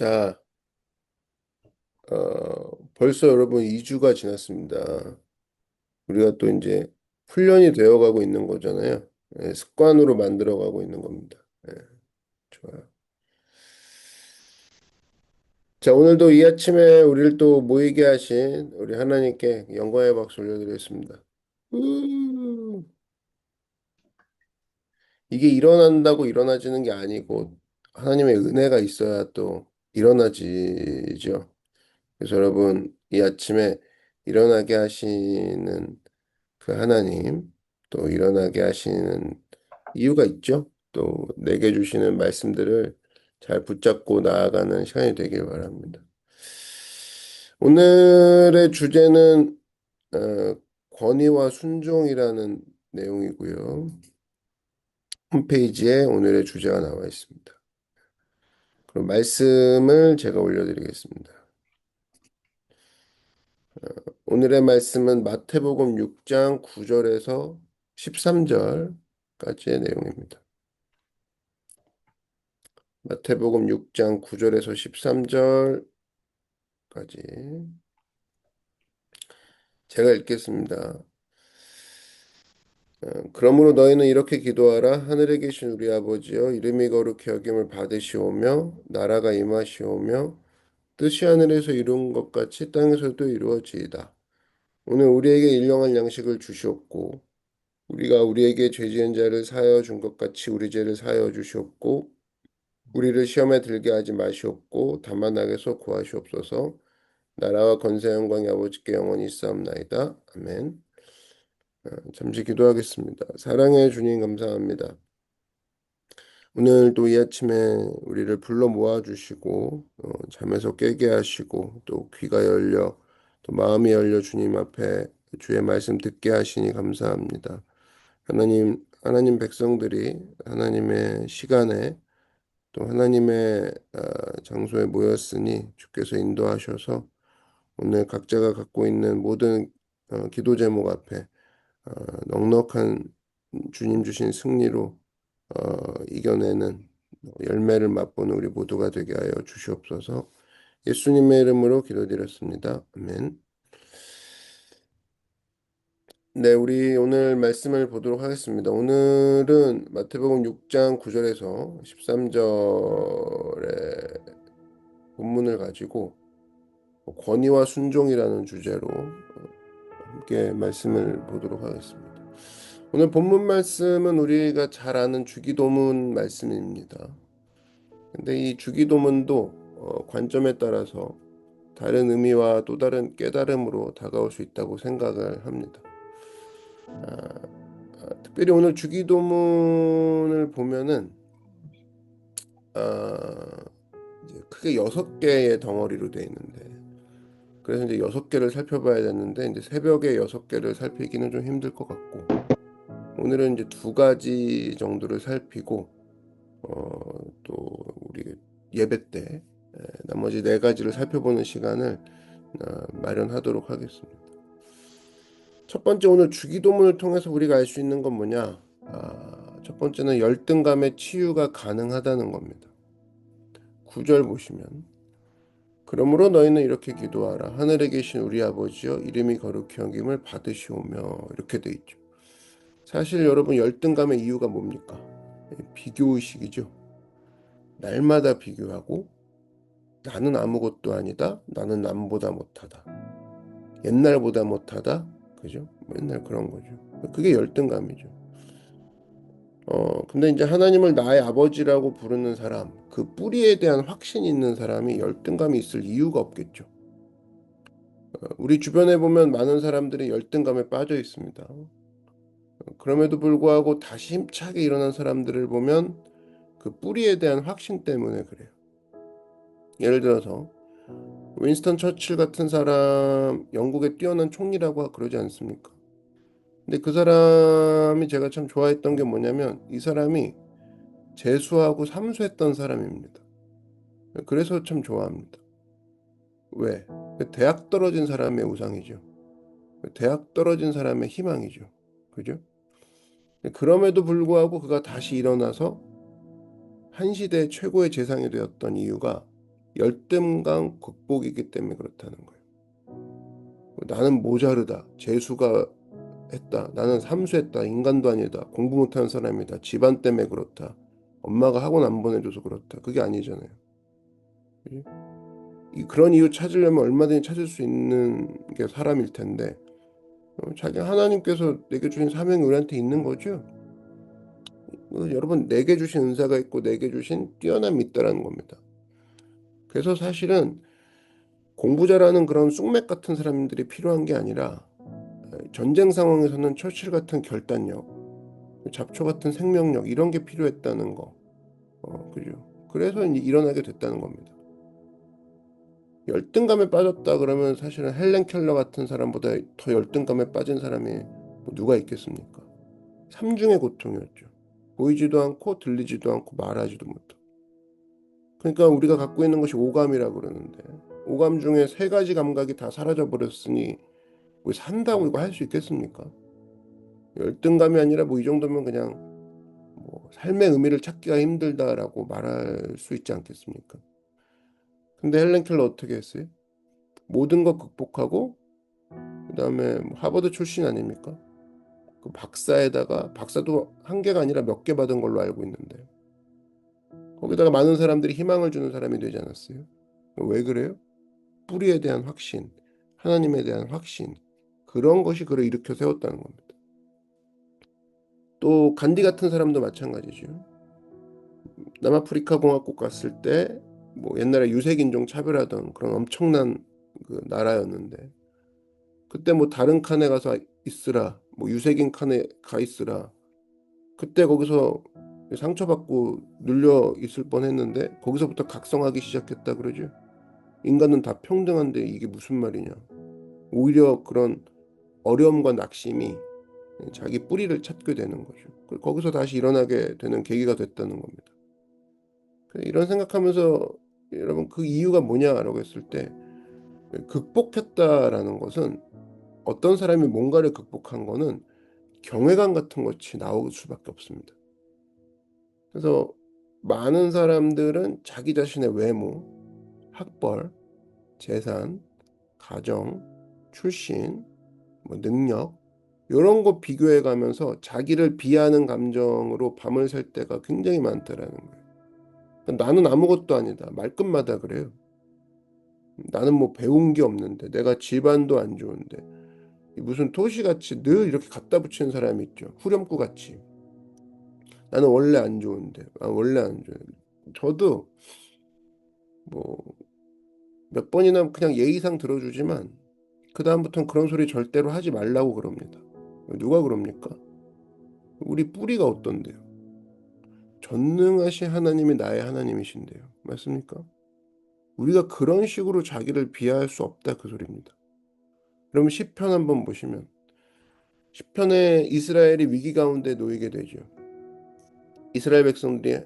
자, 벌써 여러분 2주가 지났습니다. 우리가 또 이제 훈련이 되어가고 있는 거잖아요. 예, 습관으로 만들어가고 있는 겁니다. 예, 좋아요. 자, 오늘도 이 아침에 우리를 또 모이게 하신 우리 하나님께 영광의 박수 올려드리겠습니다. 우! 이게 일어난다고 일어나지는 게 아니고 하나님의 은혜가 있어야 또 일어나지죠. 그래서 여러분 이 아침에 일어나게 하시는 그 하나님 또 일어나게 하시는 이유가 있죠. 또 내게 주시는 말씀들을 잘 붙잡고 나아가는 시간이 되길 바랍니다. 오늘의 주제는 권위와 순종이라는 내용이고요. 홈페이지에 오늘의 주제가 나와 있습니다. 그럼 말씀을 제가 올려드리겠습니다. 오늘의 말씀은 마태복음 6장 9절에서 13절까지의 내용입니다. 마태복음 6장 9절에서 13절까지 제가 읽겠습니다. 그러므로 너희는 이렇게 기도하라. 하늘에 계신 우리 아버지여, 이름이 거룩히 여김을 받으시오며 나라가 임하시오며 뜻이 하늘에서 이룬 것 같이 땅에서도 이루어지이다. 오늘 우리에게 일용할 양식을 주시옵고 우리가 우리에게 죄 지은 자를 사하여 준 것 같이 우리 죄를 사하여 주시옵고 우리를 시험에 들게 하지 마시옵고 다만 악에서 구하시옵소서. 나라와 권세 영광이 아버지께 영원히 있사옵나이다. 아멘. 잠시 기도하겠습니다. 사랑해 주님 감사합니다. 오늘도 이 아침에 우리를 불러 모아주시고 잠에서 깨게 하시고 또 귀가 열려 또 마음이 열려 주님 앞에 주의 말씀 듣게 하시니 감사합니다. 하나님 백성들이 하나님의 시간에 또 하나님의 장소에 모였으니 주께서 인도하셔서 오늘 각자가 갖고 있는 모든 기도 제목 앞에 어, 넉넉한 주님 주신 승리로 이겨내는 열매를 맛보는 우리 모두가 되게 하여 주시옵소서. 예수님의 이름으로 기도드렸습니다. 아멘. 네, 우리 오늘 말씀을 보도록 하겠습니다. 오늘은 마태복음 6장 9절에서 13절의 본문을 가지고 권위와 순종이라는 주제로 함께 말씀을 보도록 하겠습니다. 오늘 본문 말씀은 우리가 잘 아는 주기도문 말씀입니다. 근데 이 주기도문도 관점에 따라서 다른 의미와 또 다른 깨달음으로 다가올 수 있다고 생각을 합니다. 특별히 오늘 주기도문을 보면은 아, 이제 크게 6개의 덩어리로 되어 있는데 그래서 이제 6개를 살펴봐야 되는데 이제 새벽에 6개를 살피기는 좀 힘들 것 같고 오늘은 이제 2가지 정도를 살피고 또 우리 예배 때 나머지 4가지를 살펴보는 시간을 마련하도록 하겠습니다. 첫 번째 오늘 주기도문을 통해서 우리가 알 수 있는 건 뭐냐? 첫 번째는 열등감의 치유가 가능하다는 겁니다. 9절 보시면 그러므로 너희는 이렇게 기도하라. 하늘에 계신 우리 아버지여 이름이 거룩히 여김을 받으시오며 이렇게 돼 있죠. 사실 여러분 열등감의 이유가 뭡니까? 비교의식이죠. 날마다 비교하고 나는 아무것도 아니다. 나는 남보다 못하다. 옛날보다 못하다. 그죠? 맨날 그런 거죠. 그게 열등감이죠. 근데 이제 하나님을 나의 아버지라고 부르는 사람, 그 뿌리에 대한 확신이 있는 사람이 열등감이 있을 이유가 없겠죠. 우리 주변에 보면 많은 사람들이 열등감에 빠져 있습니다. 그럼에도 불구하고 다시 힘차게 일어난 사람들을 보면 그 뿌리에 대한 확신 때문에 그래요. 예를 들어서 윈스턴 처칠 같은 사람 영국의 뛰어난 총리라고 그러지 않습니까? 근데 그 사람이 제가 참 좋아했던 게 뭐냐면 이 사람이 재수하고 삼수했던 사람입니다. 그래서 참 좋아합니다. 왜? 대학 떨어진 사람의 우상이죠. 대학 떨어진 사람의 희망이죠. 그죠? 그럼에도 불구하고 그가 다시 일어나서 한 시대의 최고의 재상이 되었던 이유가 열등감 극복이기 때문에 그렇다는 거예요. 나는 모자르다, 재수가 했다, 나는 삼수했다, 인간도 아니다, 공부 못하는 사람이다, 집안 때문에 그렇다, 엄마가 학원 안 보내줘서 그렇다. 그게 아니잖아요. 그지? 그런 이유 찾으려면 얼마든지 찾을 수 있는 게 사람일 텐데 자기 하나님께서 내게 주신 사명이 우리한테 있는 거죠. 여러분, 내게 주신 은사가 있고 내게 주신 뛰어남이 있다라는 겁니다. 그래서 사실은 공부 잘하는 그런 쑥맥 같은 사람들이 필요한 게 아니라 전쟁 상황에서는 처칠 같은 결단력, 잡초 같은 생명력 이런 게 필요했다는 거. 그죠? 그래서 이제 일어나게 됐다는 겁니다. 열등감에 빠졌다 그러면 사실은 헬렌 켈러 같은 사람보다 더 열등감에 빠진 사람이 뭐 누가 있겠습니까? 삼중의 고통이었죠. 보이지도 않고 들리지도 않고 말하지도 못하고. 그러니까 우리가 갖고 있는 것이 오감이라고 그러는데 오감 중에 세 가지 감각이 다 사라져 버렸으니 뭐 산다고 이거 할 수 있겠습니까? 열등감이 아니라 뭐 이 정도면 그냥 뭐 삶의 의미를 찾기가 힘들다라고 말할 수 있지 않겠습니까? 근데 헬렌 켈러 어떻게 했어요? 모든 것 극복하고 그다음에 뭐 하버드 출신 아닙니까? 그 박사에다가 박사도 한 개가 아니라 몇 개 받은 걸로 알고 있는데 거기다가 많은 사람들이 희망을 주는 사람이 되지 않았어요? 왜 그래요? 뿌리에 대한 확신, 하나님에 대한 확신 그런 것이 그를 일으켜 세웠다는 겁니다. 또 간디 같은 사람도 마찬가지죠. 남아프리카 공화국 갔을 때 뭐 옛날에 유색인종 차별하던 그런 엄청난 그 나라였는데 그때 뭐 다른 칸에 가서 있으라, 뭐 유색인 칸에 가 있으라. 그때 거기서 상처받고 눌려 있을 뻔했는데 거기서부터 각성하기 시작했다 그러죠. 인간은 다 평등한데 이게 무슨 말이냐. 오히려 그런 어려움과 낙심이 자기 뿌리를 찾게 되는 거죠. 거기서 다시 일어나게 되는 계기가 됐다는 겁니다. 이런 생각하면서 여러분 그 이유가 뭐냐라고 했을 때 극복했다라는 것은 어떤 사람이 뭔가를 극복한 거는 경외감 같은 것이 나올 수밖에 없습니다. 그래서 많은 사람들은 자기 자신의 외모, 학벌, 재산, 가정, 출신, 뭐 능력 이런 거 비교해 가면서 자기를 비하하는 감정으로 밤을 샐 때가 굉장히 많다라는 거예요. 나는 아무것도 아니다. 말끝마다 그래요. 나는 뭐 배운 게 없는데 내가 집안도 안 좋은데 무슨 토시같이 늘 이렇게 갖다 붙이는 사람이 있죠. 후렴구 같이. 나는 원래 안 좋은데. 원래 안 좋아요. 저도 뭐 몇 번이나 그냥 예의상 들어주지만 그다음부터는 그런 소리 절대로 하지 말라고 그럽니다. 누가 그럽니까? 우리 뿌리가 어떤데요? 전능하신 하나님이 나의 하나님이신데요. 맞습니까? 우리가 그런 식으로 자기를 비하할 수 없다 그 소리입니다. 그럼 시편 한번 보시면 시편에 이스라엘이 위기 가운데 놓이게 되죠. 이스라엘 백성들이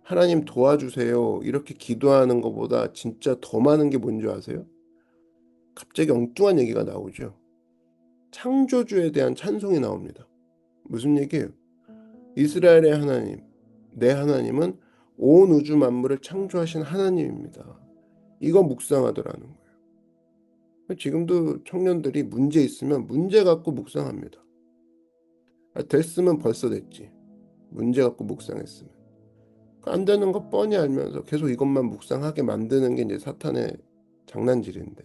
하나님 도와주세요 이렇게 기도하는 것보다 진짜 더 많은 게 뭔지 아세요? 갑자기 엉뚱한 얘기가 나오죠. 창조주에 대한 찬송이 나옵니다. 무슨 얘기예요? 이스라엘의 하나님, 내 하나님은 온 우주 만물을 창조하신 하나님입니다. 이거 묵상하더라는 거예요. 지금도 청년들이 문제 있으면 문제 갖고 묵상합니다. 됐으면 벌써 됐지. 문제 갖고 묵상했으면. 안 되는 거 뻔히 알면서 계속 이것만 묵상하게 만드는 게 이제 사탄의 장난질인데.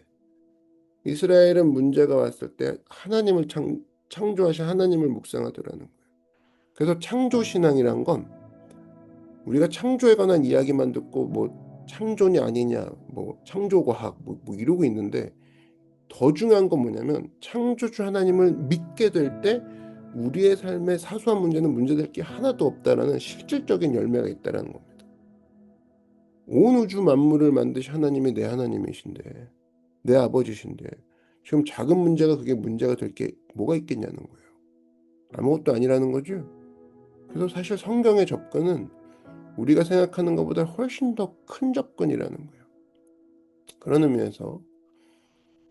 이스라엘은 문제가 왔을 때 하나님을 창조하신 하나님을 묵상하더라는 거예요. 그래서 창조신앙이란 건 우리가 창조에 관한 이야기만 듣고 뭐 창조냐 아니냐 뭐 창조과학 뭐 이러고 있는데 더 중요한 건 뭐냐면 창조주 하나님을 믿게 될 때 우리의 삶의 사소한 문제는 문제될 게 하나도 없다라는 실질적인 열매가 있다라는 겁니다. 온 우주 만물을 만드신 하나님이 내 하나님이신데 내 아버지신데 지금 작은 문제가 그게 문제가 될 게 뭐가 있겠냐는 거예요. 아무것도 아니라는 거죠. 그래서 사실 성경의 접근은 우리가 생각하는 것보다 훨씬 더 큰 접근이라는 거예요. 그런 의미에서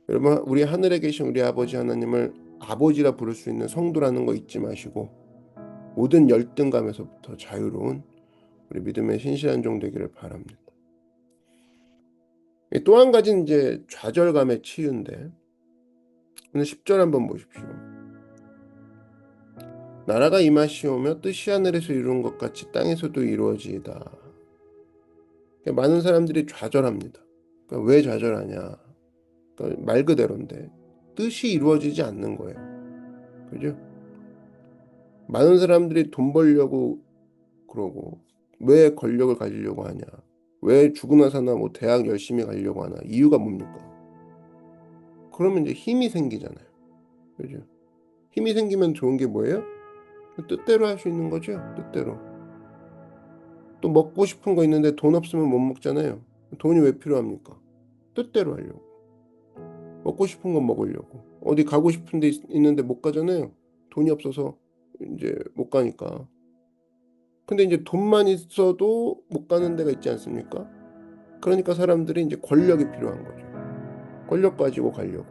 여러분 우리 하늘에 계신 우리 아버지 하나님을 아버지라 부를 수 있는 성도라는 거 잊지 마시고 모든 열등감에서부터 자유로운 우리 믿음의 신실한 종 되기를 바랍니다. 또 한 가지는 이제 좌절감의 치유인데, 오늘 10절 한번 보십시오. 나라가 임하시오며 뜻이 하늘에서 이루는 것 같이 땅에서도 이루어지이다. 그러니까 많은 사람들이 좌절합니다. 그러니까 왜 좌절하냐? 그러니까 말 그대로인데 뜻이 이루어지지 않는 거예요. 그죠? 많은 사람들이 돈 벌려고 그러고 왜 권력을 가지려고 하냐? 왜 죽으나 사나 뭐 대학 열심히 가려고 하나? 이유가 뭡니까? 그러면 이제 힘이 생기잖아요. 그죠? 힘이 생기면 좋은 게 뭐예요? 뜻대로 할 수 있는 거죠. 뜻대로. 또 먹고 싶은 거 있는데 돈 없으면 못 먹잖아요. 돈이 왜 필요합니까? 뜻대로 하려고. 먹고 싶은 거 먹으려고. 어디 가고 싶은 데 있는데 못 가잖아요. 돈이 없어서 이제 못 가니까. 근데 이제 돈만 있어도 못 가는 데가 있지 않습니까? 그러니까 사람들이 이제 권력이 필요한 거죠. 권력 가지고 가려고.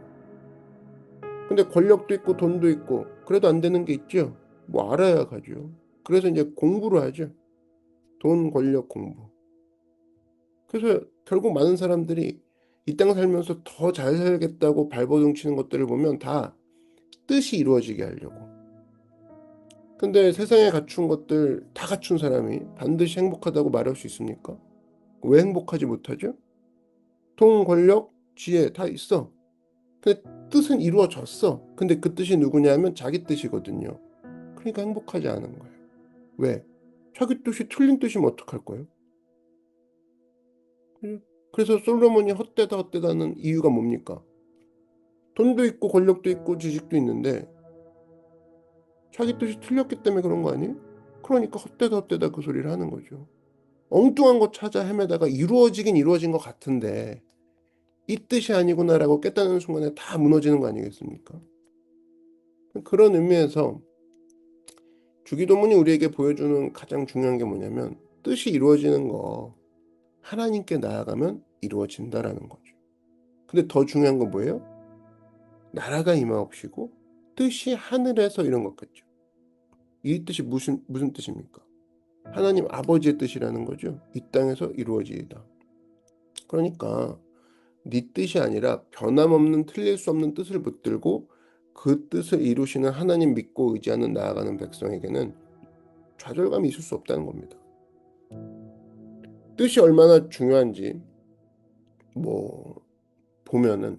근데 권력도 있고 돈도 있고 그래도 안 되는 게 있죠. 뭐 알아야 가죠. 그래서 이제 공부를 하죠. 돈, 권력, 공부. 그래서 결국 많은 사람들이 이 땅 살면서 더 잘 살겠다고 발버둥 치는 것들을 보면 다 뜻이 이루어지게 하려고. 근데 세상에 갖춘 것들 다 갖춘 사람이 반드시 행복하다고 말할 수 있습니까? 왜 행복하지 못하죠? 돈, 권력, 지혜 다 있어. 근데 뜻은 이루어졌어. 근데 그 뜻이 누구냐면 자기 뜻이거든요. 그러니까 행복하지 않은 거예요. 왜? 자기 뜻이 틀린 뜻이면 어떡할 거예요? 그래서 솔로몬이 헛되다 헛되다는 이유가 뭡니까? 돈도 있고 권력도 있고 지식도 있는데 자기 뜻이 틀렸기 때문에 그런 거 아니에요? 그러니까 헛되다 헛되다 그 소리를 하는 거죠. 엉뚱한 거 찾아 헤매다가 이루어지긴 이루어진 것 같은데 이 뜻이 아니구나라고 깨닫는 순간에 다 무너지는 거 아니겠습니까? 그런 의미에서 주기도문이 우리에게 보여주는 가장 중요한 게 뭐냐면 뜻이 이루어지는 거 하나님께 나아가면 이루어진다라는 거죠. 근데 더 중요한 건 뭐예요? 나라가 임하옵시고 뜻이 하늘에서 이런 것 같죠. 이 뜻이 무슨 뜻입니까? 하나님 아버지의 뜻이라는 거죠. 이 땅에서 이루어지이다. 그러니까 네 뜻이 아니라 변함없는 틀릴 수 없는 뜻을 붙들고 그 뜻을 이루시는 하나님 믿고 의지하는 나아가는 백성에게는 좌절감이 있을 수 없다는 겁니다. 뜻이 얼마나 중요한지 뭐 보면은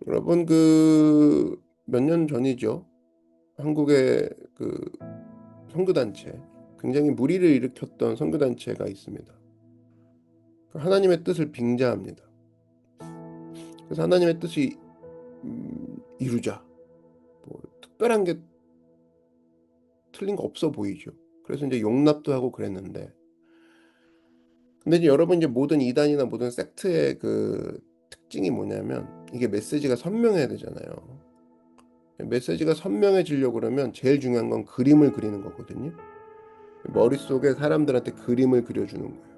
여러분 그 몇 년 전이죠. 한국의 그 선교단체 굉장히 무리를 일으켰던 선교단체가 있습니다. 하나님의 뜻을 빙자합니다. 그래서 하나님의 뜻이 이루자. 뭐 특별한 게 틀린 거 없어 보이죠. 그래서 이제 용납도 하고 그랬는데, 근데 이제 여러분 이제 모든 이단이나 모든 섹트의 그 특징이 뭐냐면 이게 메시지가 선명해야 되잖아요. 메시지가 선명해지려고 그러면 제일 중요한 건 그림을 그리는 거거든요. 머릿속에 사람들한테 그림을 그려주는 거예요.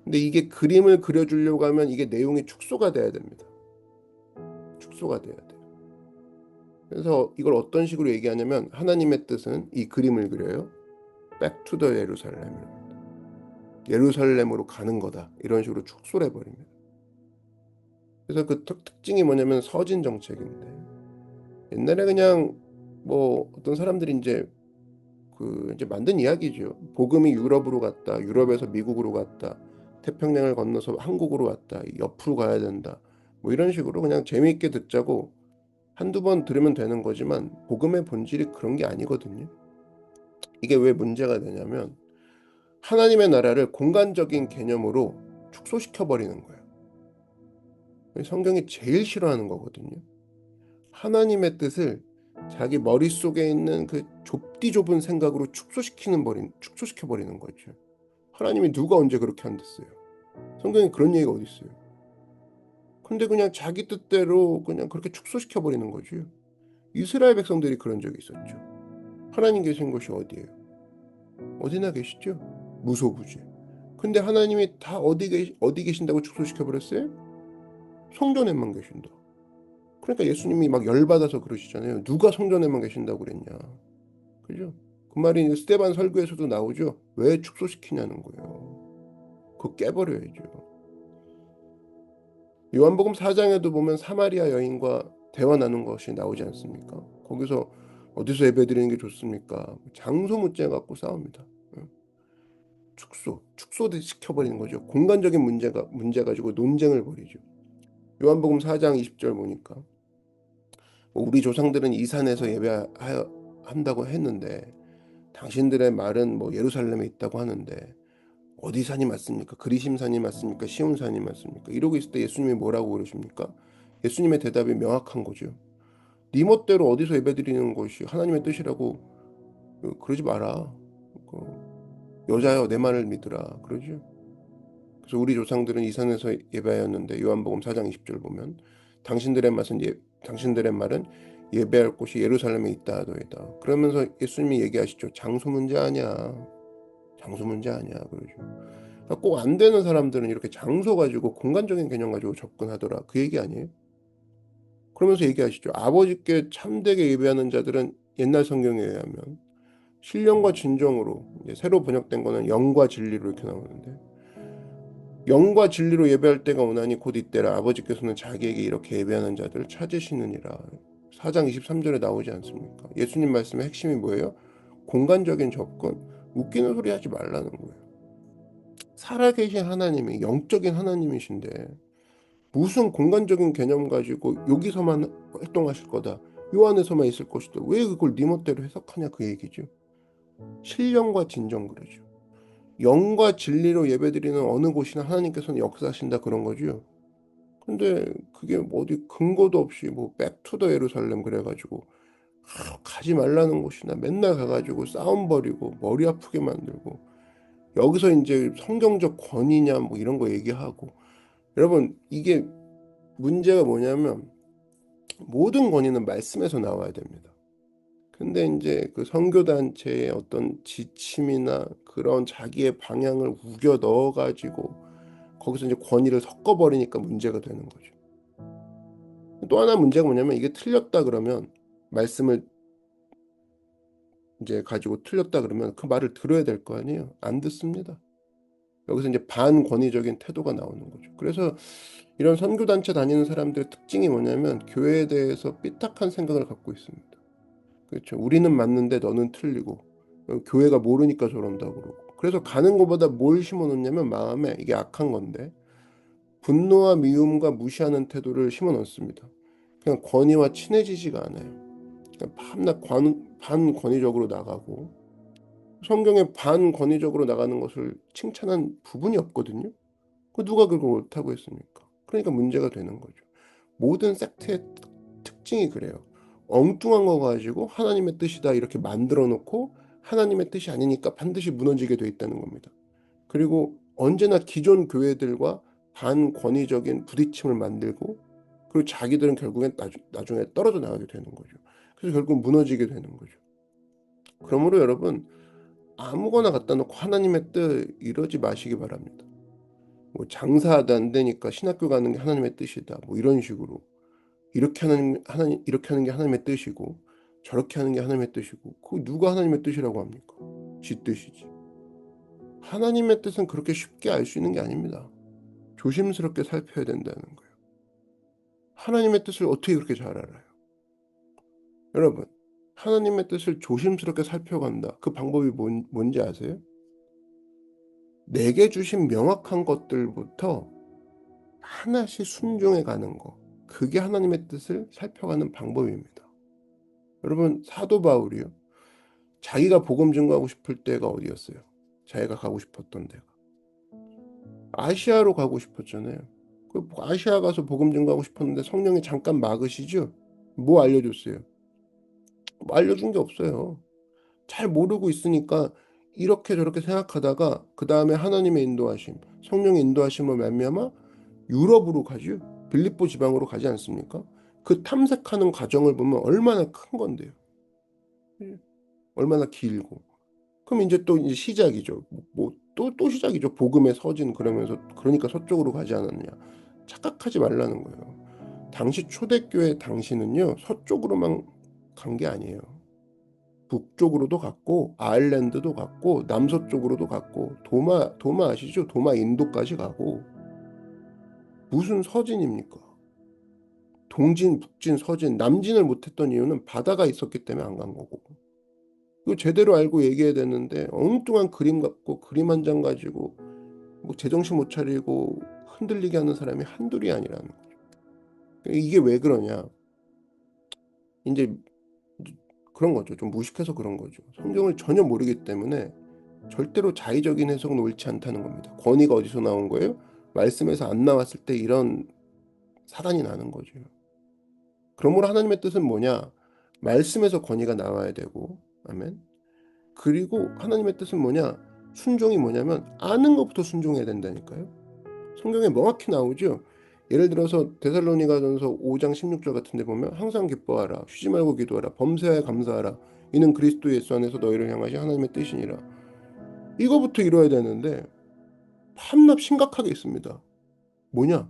근데 이게 그림을 그려주려고 하면 이게 내용이 축소가 돼야 됩니다. 축소가 돼야 돼요. 그래서 이걸 어떤 식으로 얘기하냐면 하나님의 뜻은 이 그림을 그려요. Back to the 예루살렘. 예루살렘으로 가는 거다. 이런 식으로 축소를 해버립니다. 그래서 그 특징이 뭐냐면 서진 정책인데 옛날에 그냥 뭐 어떤 사람들이 이제 만든 이야기죠. 복음이 유럽으로 갔다. 유럽에서 미국으로 갔다. 태평양을 건너서 한국으로 왔다. 옆으로 가야 된다. 뭐 이런 식으로 그냥 재미있게 듣자고 한두 번 들으면 되는 거지만 복음의 본질이 그런 게 아니거든요. 이게 왜 문제가 되냐면 하나님의 나라를 공간적인 개념으로 축소시켜 버리는 거예요. 성경이 제일 싫어하는 거거든요. 하나님의 뜻을 자기 머릿속에 있는 그 좁디 좁은 생각으로 축소시켜 버리는 거죠. 하나님이 누가 언제 그렇게 한댔어요? 성경에 그런 얘기가 어디 있어요? 근데 그냥 자기 뜻대로 그냥 그렇게 축소시켜 버리는 거죠. 이스라엘 백성들이 그런 적이 있었죠. 하나님 계신 곳이 어디예요? 어디나 계시죠? 무소부재. 근데 하나님이 다 어디 계신다고 축소시켜 버렸어요? 성전에만 계신다. 그러니까 예수님이 막 열받아서 그러시잖아요. 누가 성전에만 계신다고 그랬냐. 그죠? 그 말이 스데반 설교에서도 나오죠. 왜 축소시키냐는 거예요. 그거 깨버려야죠. 요한복음 4장에도 보면 사마리아 여인과 대화 나눈 것이 나오지 않습니까? 거기서 어디서 예배드리는 게 좋습니까? 장소 문제 갖고 싸웁니다. 축소 시켜버리는 거죠. 공간적인 문제 가지고 논쟁을 벌이죠. 요한복음 4장 20절 보니까 우리 조상들은 이 산에서 예배한다고 했는데 당신들의 말은 뭐 예루살렘에 있다고 하는데 어디 산이 맞습니까? 그리심 산이 맞습니까? 시온 산이 맞습니까? 이러고 있을 때 예수님이 뭐라고 그러십니까? 예수님의 대답이 명확한 거죠. 네 멋대로 어디서 예배드리는 것이 하나님의 뜻이라고 그러지 마라. 여자여 내 말을 믿으라. 그러죠. 그래서 우리 조상들은 이 산에서 예배하였는데 요한복음 4장 20절 보면 당신들의 말은 예배할 곳이 예루살렘에 있다 하더이다. 그러면서 예수님이 얘기하시죠. 장소 문제 아니야. 장소 문제 아니야. 그러죠. 꼭 안 되는 사람들은 이렇게 장소 가지고 공간적인 개념 가지고 접근하더라. 그 얘기 아니에요? 그러면서 얘기하시죠. 아버지께 참되게 예배하는 자들은 옛날 성경에 의하면 신령과 진정으로 이제 새로 번역된 거는 영과 진리로 이렇게 나오는데 영과 진리로 예배할 때가 오나니 곧 이때라 아버지께서는 자기에게 이렇게 예배하는 자들을 찾으시느니라. 4장 23절에 나오지 않습니까? 예수님 말씀의 핵심이 뭐예요? 공간적인 접근, 웃기는 소리 하지 말라는 거예요. 살아계신 하나님이 영적인 하나님이신데 무슨 공간적인 개념 가지고 여기서만 활동하실 거다. 요 안에서만 있을 것이다. 왜 그걸 네 멋대로 해석하냐 그 얘기죠. 신령과 진정 그러죠. 영과 진리로 예배드리는 어느 곳이나 하나님께서는 역사하신다 그런 거죠. 근데 그게 뭐 어디 근거도 없이 뭐 백투더 예루살렘 그래가지고 가지 말라는 곳이나 맨날 가가지고 싸움 벌이고 머리 아프게 만들고 여기서 이제 성경적 권위냐 뭐 이런 거 얘기하고 여러분 이게 문제가 뭐냐면 모든 권위는 말씀에서 나와야 됩니다. 근데 이제 그 선교단체의 어떤 지침이나 그런 자기의 방향을 우겨 넣어가지고 거기서 이제 권위를 섞어버리니까 문제가 되는 거죠. 또 하나 문제가 뭐냐면 이게 틀렸다 그러면 말씀을 이제 가지고 틀렸다 그러면 그 말을 들어야 될 거 아니에요. 안 듣습니다. 여기서 이제 반권위적인 태도가 나오는 거죠. 그래서 이런 선교단체 다니는 사람들의 특징이 뭐냐면 교회에 대해서 삐딱한 생각을 갖고 있습니다. 그렇죠. 우리는 맞는데 너는 틀리고 교회가 모르니까 저런다고 그러고 그래서 가는 것보다 뭘 심어놓냐면 마음에 이게 악한 건데 분노와 미움과 무시하는 태도를 심어놓습니다. 그냥 권위와 친해지지가 않아요. 그냥 밤낮 반권위적으로 나가고 성경에 반권위적으로 나가는 것을 칭찬한 부분이 없거든요. 그 누가 그걸 옳다고 했습니까? 그러니까 문제가 되는 거죠. 모든 섹트의 특징이 그래요. 엉뚱한 거 가지고 하나님의 뜻이다 이렇게 만들어 놓고 하나님의 뜻이 아니니까 반드시 무너지게 돼 있다는 겁니다. 그리고 언제나 기존 교회들과 반권위적인 부딪힘을 만들고 그리고 자기들은 결국엔 나중에 떨어져 나가게 되는 거죠. 그래서 결국 무너지게 되는 거죠. 그러므로 여러분 아무거나 갖다 놓고 하나님의 뜻 이러지 마시기 바랍니다. 뭐 장사하다 안 되니까 신학교 가는 게 하나님의 뜻이다. 뭐 이런 식으로 이렇게 하는 게 하나님의 뜻이고 저렇게 하는 게 하나님의 뜻이고 그 누가 하나님의 뜻이라고 합니까? 지 뜻이지. 하나님의 뜻은 그렇게 쉽게 알 수 있는 게 아닙니다. 조심스럽게 살펴야 된다는 거예요. 하나님의 뜻을 어떻게 그렇게 잘 알아요? 여러분, 하나님의 뜻을 조심스럽게 살펴간다. 그 방법이 뭔지 아세요? 내게 주신 명확한 것들부터 하나씩 순종해 가는 거. 그게 하나님의 뜻을 살펴가는 방법입니다. 여러분, 사도 바울이요. 자기가 복음 증거하고 싶을 때가 어디였어요? 자기가 가고 싶었던 데가. 아시아로 가고 싶었잖아요. 그 아시아 가서 복음 증거하고 싶었는데 성령이 잠깐 막으시죠? 뭐 알려줬어요? 뭐 알려준 게 없어요. 잘 모르고 있으니까 이렇게 저렇게 생각하다가 그 다음에 하나님의 인도하심, 성령의 인도하심을 말미암아 유럽으로 가죠. 빌립보 지방으로 가지 않습니까? 그 탐색하는 과정을 보면 얼마나 큰 건데요. 얼마나 길고. 그럼 이제 또 이제 시작이죠. 또 시작이죠. 복음의 서진 그러면서 그러니까 서쪽으로 가지 않았냐. 착각하지 말라는 거예요. 당시 초대교회 당시는요. 서쪽으로만 간 게 아니에요. 북쪽으로도 갔고 아일랜드도 갔고 남서쪽으로도 갔고 도마 아시죠? 도마 인도까지 가고 무슨 서진입니까? 동진, 북진, 서진, 남진을 못했던 이유는 바다가 있었기 때문에 안 간 거고. 이거 제대로 알고 얘기해야 되는데 엉뚱한 그림 갖고 그림 한 장 가지고 뭐 제정신 못 차리고 흔들리게 하는 사람이 한둘이 아니라는 거죠. 이게 왜 그러냐? 이제 그런 거죠. 좀 무식해서 그런 거죠. 성경을 전혀 모르기 때문에 절대로 자의적인 해석은 옳지 않다는 겁니다. 권위가 어디서 나온 거예요? 말씀에서 안 나왔을 때 이런 사단이 나는 거죠. 그러므로 하나님의 뜻은 뭐냐? 말씀에서 권위가 나와야 되고, 아멘. 그리고 하나님의 뜻은 뭐냐? 순종이 뭐냐면 아는 것부터 순종해야 된다니까요. 성경에 명확히 나오죠. 예를 들어서 데살로니가전서 5장 16절 같은 데 보면 항상 기뻐하라, 쉬지 말고 기도하라, 범사에 감사하라, 이는 그리스도 예수 안에서 너희를 향하신 하나님의 뜻이니라. 이거부터 이뤄야 되는데 한낱 심각하게 있습니다. 뭐냐?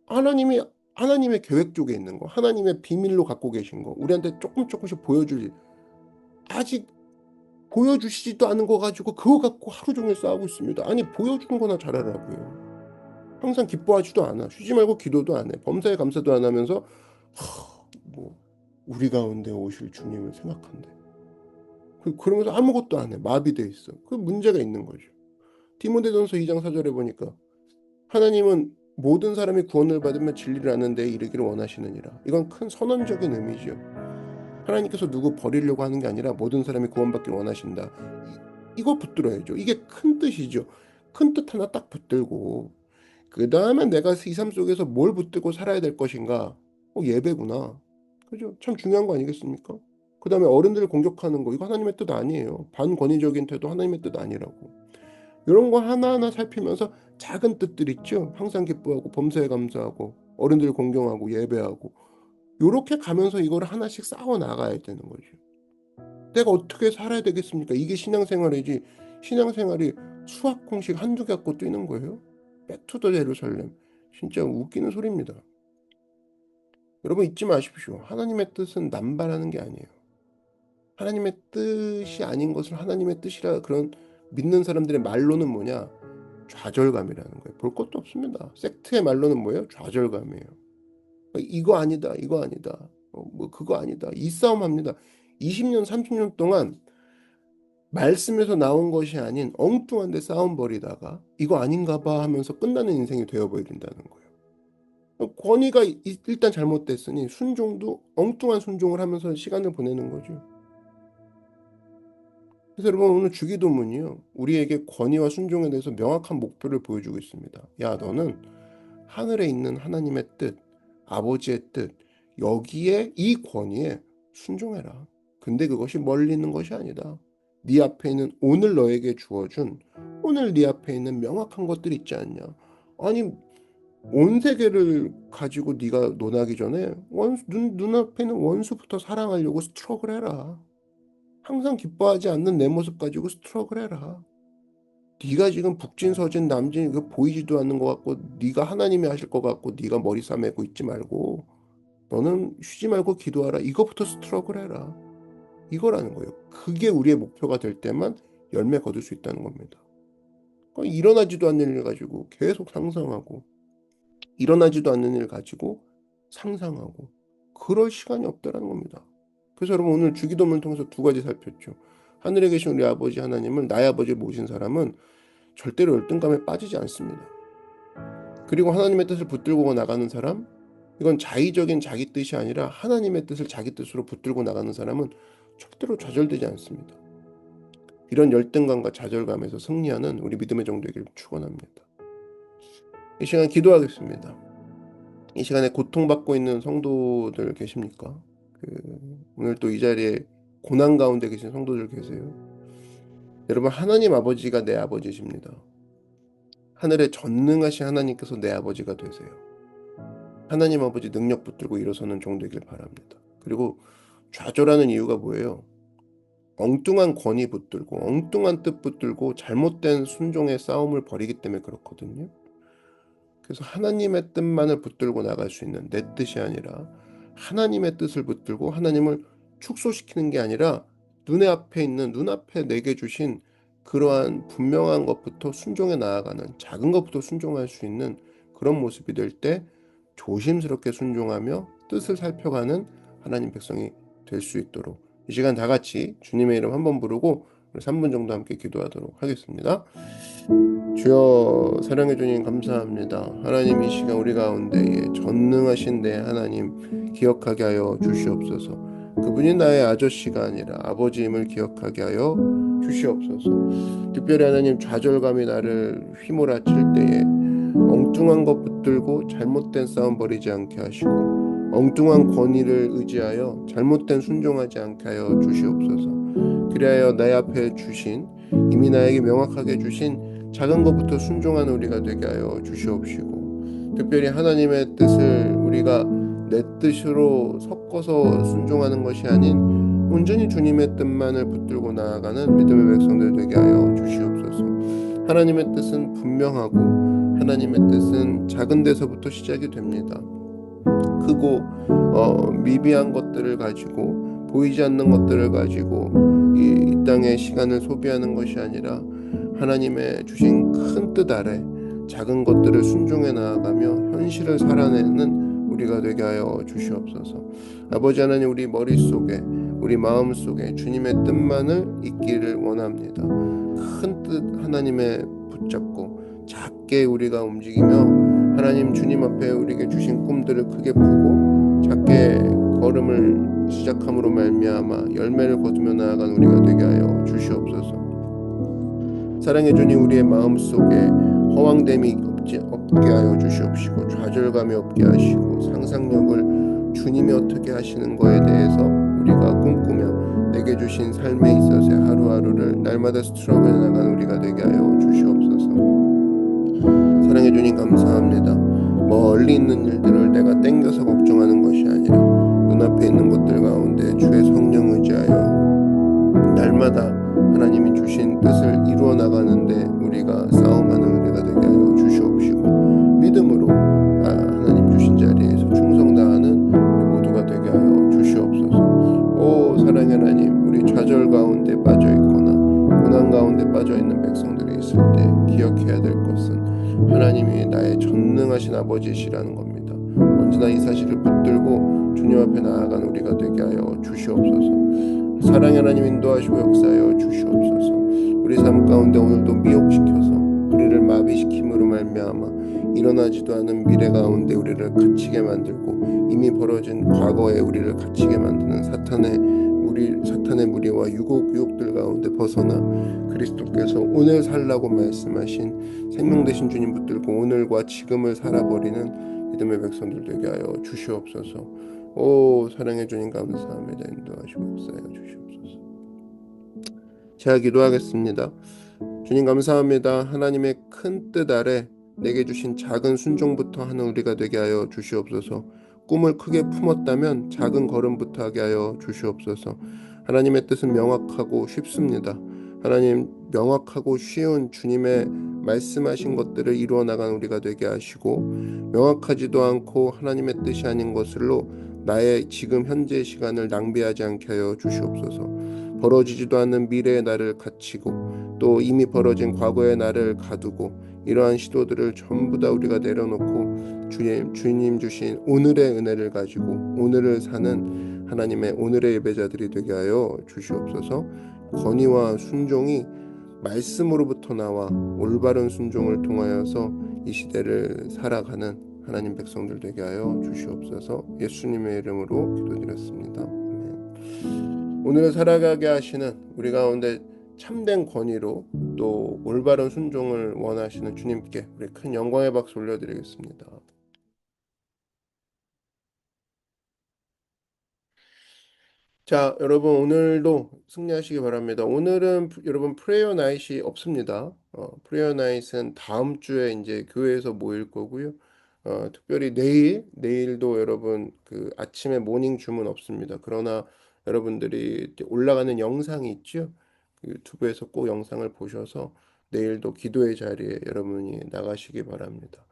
하나님의 계획 쪽에 있는 거, 하나님의 비밀로 갖고 계신 거, 우리한테 조금씩 아직 보여주시지도 않은 거 가지고 그거 갖고 하루 종일 싸우고 있습니다. 아니 보여주는 거나 잘하라고요. 항상 기뻐하지도 않아. 쉬지 말고 기도도 안 해. 범사에 감사도 안 하면서 뭐 우리 가운데 오실 주님을 생각한대. 그러면서 아무것도 안 해. 마비돼 있어. 그 문제가 있는 거죠. 디모데전서 2장 4절에 보니까 하나님은 모든 사람이 구원을 받으면 진리를 아는 데 이르기를 원하시느니라. 이건 큰 선언적인 의미죠. 하나님께서 누구 버리려고 하는 게 아니라 모든 사람이 구원받기를 원하신다. 이거 붙들어야죠. 이게 큰 뜻이죠. 큰 뜻 하나 딱 붙들고 그 다음에 내가 이 삶 속에서 뭘 붙들고 살아야 될 것인가? 예배구나. 그죠? 참 중요한 거 아니겠습니까? 그 다음에 어른들을 공격하는 거 이거 하나님의 뜻 아니에요. 반권위적인 태도 하나님의 뜻 아니라고. 이런 거 하나하나 살피면서 작은 뜻들 있죠. 항상 기뻐하고 범사에 감사하고 어른들 공경하고 예배하고 이렇게 가면서 이걸 하나씩 쌓아 나가야 되는 거죠. 내가 어떻게 살아야 되겠습니까? 이게 신앙생활이지. 신앙생활이 수학 공식 한두 개 갖고 뛰는 거예요. 백투더 예루살렘. 진짜 웃기는 소리입니다. 여러분 잊지 마십시오. 하나님의 뜻은 남발하는 게 아니에요. 하나님의 뜻이 아닌 것을 하나님의 뜻이라 그런 믿는 사람들의 말로는 뭐냐? 좌절감이라는 거예요. 볼 것도 없습니다. 섹트의 말로는 뭐예요? 좌절감이에요. 이거 아니다. 이거 아니다. 뭐 그거 아니다. 이 싸움 합니다. 20년, 30년 동안 말씀에서 나온 것이 아닌 엉뚱한 데 싸움 벌이다가 이거 아닌가 봐 하면서 끝나는 인생이 되어버린다는 거예요. 권위가 일단 잘못됐으니 순종도 엉뚱한 순종을 하면서 시간을 보내는 거죠. 그래서 여러분 오늘 주기도문이요. 우리에게 권위와 순종에 대해서 명확한 목표를 보여주고 있습니다. 야 너는 하늘에 있는 하나님의 뜻, 아버지의 뜻, 여기에 이 권위에 순종해라. 근데 그것이 멀리 있는 것이 아니다. 네 앞에 있는 오늘 너에게 주어준 오늘 네 앞에 있는 명확한 것들 있지 않냐. 아니 온 세계를 가지고 네가 논하기 전에 눈앞에 있는 원수부터 사랑하려고 스트럭을 해라. 항상 기뻐하지 않는 내 모습 가지고 스트럭을 해라. 네가 지금 북진 서진 남진 그 보이지도 않는 것 같고 네가 하나님이 하실 것 같고 네가 머리 싸매고 있지 말고 너는 쉬지 말고 기도하라. 이거부터 스트럭을 해라. 이거라는 거예요. 그게 우리의 목표가 될 때만 열매 거둘 수 있다는 겁니다. 그러니까 일어나지도 않는 일 가지고 계속 상상하고 일어나지도 않는 일 가지고 상상하고 그럴 시간이 없다라는 겁니다. 그래서 여러분 오늘 주기도문을 통해서 두 가지 살폈죠. 하늘에 계신 우리 아버지 하나님을 나의 아버지를 모신 사람은 절대로 열등감에 빠지지 않습니다. 그리고 하나님의 뜻을 붙들고 나가는 사람, 이건 자의적인 자기 뜻이 아니라 하나님의 뜻을 자기 뜻으로 붙들고 나가는 사람은 절대로 좌절되지 않습니다. 이런 열등감과 좌절감에서 승리하는 우리 믿음의 정도이기를 축원합니다. 이 시간 기도하겠습니다. 이 시간에 고통받고 있는 성도들 계십니까? 오늘 또 이 자리에 고난 가운데 계신 성도들 계세요. 여러분 하나님 아버지가 내 아버지십니다. 하늘에 전능하신 하나님께서 내 아버지가 되세요. 하나님 아버지 능력 붙들고 일어서는 종되길 바랍니다. 그리고 좌절하는 이유가 뭐예요? 엉뚱한 권위 붙들고 엉뚱한 뜻 붙들고 잘못된 순종의 싸움을 벌이기 때문에 그렇거든요. 그래서 하나님의 뜻만을 붙들고 나갈 수 있는 내 뜻이 아니라 하나님의 뜻을 붙들고 하나님을 축소시키는 게 아니라 눈앞에 내게 주신 그러한 분명한 것부터 순종해 나아가는 작은 것부터 순종할 수 있는 그런 모습이 될 때 조심스럽게 순종하며 뜻을 살펴가는 하나님 백성이 될 수 있도록 이 시간 다 같이 주님의 이름 한번 부르고 3분 정도 함께 기도하도록 하겠습니다. 주여 사랑해 주님 감사합니다. 하나님 이 시간 우리 가운데에 전능하신 내 하나님 기억하게 하여 주시옵소서. 그분이 나의 아저씨가 아니라 아버지임을 기억하게 하여 주시옵소서. 특별히 하나님 좌절감이 나를 휘몰아칠 때에 엉뚱한 것 붙들고 잘못된 싸움 벌이지 않게 하시고 엉뚱한 권위를 의지하여 잘못된 순종하지 않게 하여 주시옵소서. 그리하여 내 앞에 주신 이미 나에게 명확하게 주신 작은 것부터 순종하는 우리가 되게 하여 주시옵시고 특별히 하나님의 뜻을 우리가 내 뜻으로 섞어서 순종하는 것이 아닌 온전히 주님의 뜻만을 붙들고 나아가는 믿음의 백성들 되게 하여 주시옵소서. 하나님의 뜻은 분명하고 하나님의 뜻은 작은 데서부터 시작이 됩니다. 크고 미비한 것들을 가지고 보이지 않는 것들을 가지고 이 땅의 시간을 소비하는 것이 아니라 하나님의 주신 큰 뜻 아래 작은 것들을 순종해 나아가며 현실을 살아내는 우리가 되게 하여 주시옵소서. 아버지 하나님 우리 머릿속에 우리 마음속에 주님의 뜻만을 잊기를 원합니다. 큰 뜻 하나님의 붙잡고 작게 우리가 움직이며 하나님 주님 앞에 우리에게 주신 꿈들을 크게 보고 작게 걸음을 시작함으로 말미암아 열매를 거두며 나아간 우리가 되게 하여 주시옵소서. 사랑해 주님 우리의 마음속에 허황됨이 없게 하여 주시옵시고 좌절감이 없게 하시고 상상력을 주님이 어떻게 하시는 거에 대해서 우리가 꿈꾸며 내게 주신 삶에 있어서의 하루하루를 날마다 스트럭을 나가는 우리가 되게 하여 주시옵소서. 사랑해 주님 감사합니다. 멀리 있는 일들을 내가 땡겨서 걱정하는 것이 아니라 눈앞에 있는 것들 가운데 주의 성령 의지하여 날마다 하나님이 주신 뜻을 이루어 나가는데 우리가 싸움하는 은혜가 되게 하여 주시옵시고 믿음으로 하나님 주신 자리에서 충성 다하는 우리 모두가 되게 하여 주시옵소서. 오 사랑의 하나님 우리 좌절 가운데 빠져 있거나 고난 가운데 빠져 있는 백성들이 있을 때 기억해야 될 것은 하나님이 나의 전능하신 아버지시라는 겁니다. 언제나 이 사실을 붙들고 주님 앞에 나아간 우리가 되게 하여 주시옵소서. 사랑의 하나님 인도하시고 역사하여 주시옵소서. 우리 삶 가운데 오늘도 미혹시켜서 우리를 마비시킴으로 말미암아 일어나지도 않은 미래 가운데 우리를 갇히게 만들고 이미 벌어진 과거에 우리를 갇히게 만드는 사탄의 무리와 유혹들 가운데 벗어나 그리스도께서 오늘 살라고 말씀하신 생명 되신 주님 붙들고 오늘과 지금을 살아버리는 믿음의 백성들 되게 하여 주시옵소서. 오 사랑해 주님 감사합니다. 인도하시고 역사하여 주시옵소서. 제가 기도하겠습니다. 주님 감사합니다. 하나님의 큰 뜻 아래 내게 주신 작은 순종부터 하는 우리가 되게 하여 주시옵소서. 꿈을 크게 품었다면 작은 걸음부터 하게 하여 주시옵소서. 하나님의 뜻은 명확하고 쉽습니다. 하나님 명확하고 쉬운 주님의 말씀하신 것들을 이루어 나간 우리가 되게 하시고 명확하지도 않고 하나님의 뜻이 아닌 것으로 나의 지금 현재 시간을 낭비하지 않게 하여 주시옵소서. 벌어지지도 않는 미래의 나를 갇히고 또 이미 벌어진 과거의 나를 가두고 이러한 시도들을 전부 다 우리가 내려놓고 주님 주신 오늘의 은혜를 가지고 오늘을 사는 하나님의 오늘의 예배자들이 되게 하여 주시옵소서. 권위와 순종이 말씀으로부터 나와 올바른 순종을 통하여서 이 시대를 살아가는 하나님 백성들 되게 하여 주시옵소서. 예수님의 이름으로 기도드렸습니다. 아멘. 오늘을 살아가게 하시는 우리 가운데 참된 권위로 또 올바른 순종을 원하시는 주님께 우리 큰 영광의 박수 올려드리겠습니다. 자, 여러분 오늘도 승리하시기 바랍니다. 오늘은 여러분 프레이어 나잇이 없습니다. 프레이어 나잇은 다음 주에 이제 교회에서 모일 거고요. 특별히 내일도 여러분 그 아침에 모닝 줌은 없습니다. 그러나 여러분들이 올라가는 영상이 있죠. 그 유튜브에서 꼭 영상을 보셔서 내일도 기도의 자리에 여러분이 나가시기 바랍니다.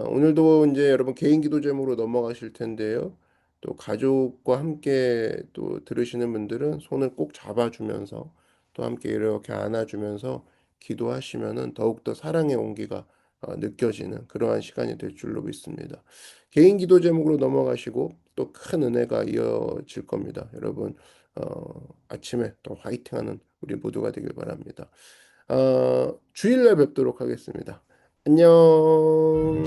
오늘도 이제 여러분 개인 기도 제목으로 넘어가실 텐데요. 또 가족과 함께 또 들으시는 분들은 손을 꼭 잡아주면서 또 함께 이렇게 안아주면서 기도하시면은 더욱더 사랑의 온기가 느껴지는 그러한 시간이 될 줄로 믿습니다. 개인 기도 제목으로 넘어가시고 또 큰 은혜가 이어질 겁니다. 여러분 아침에 또 화이팅하는 우리 모두가 되길 바랍니다. 주일날 뵙도록 하겠습니다. 안녕.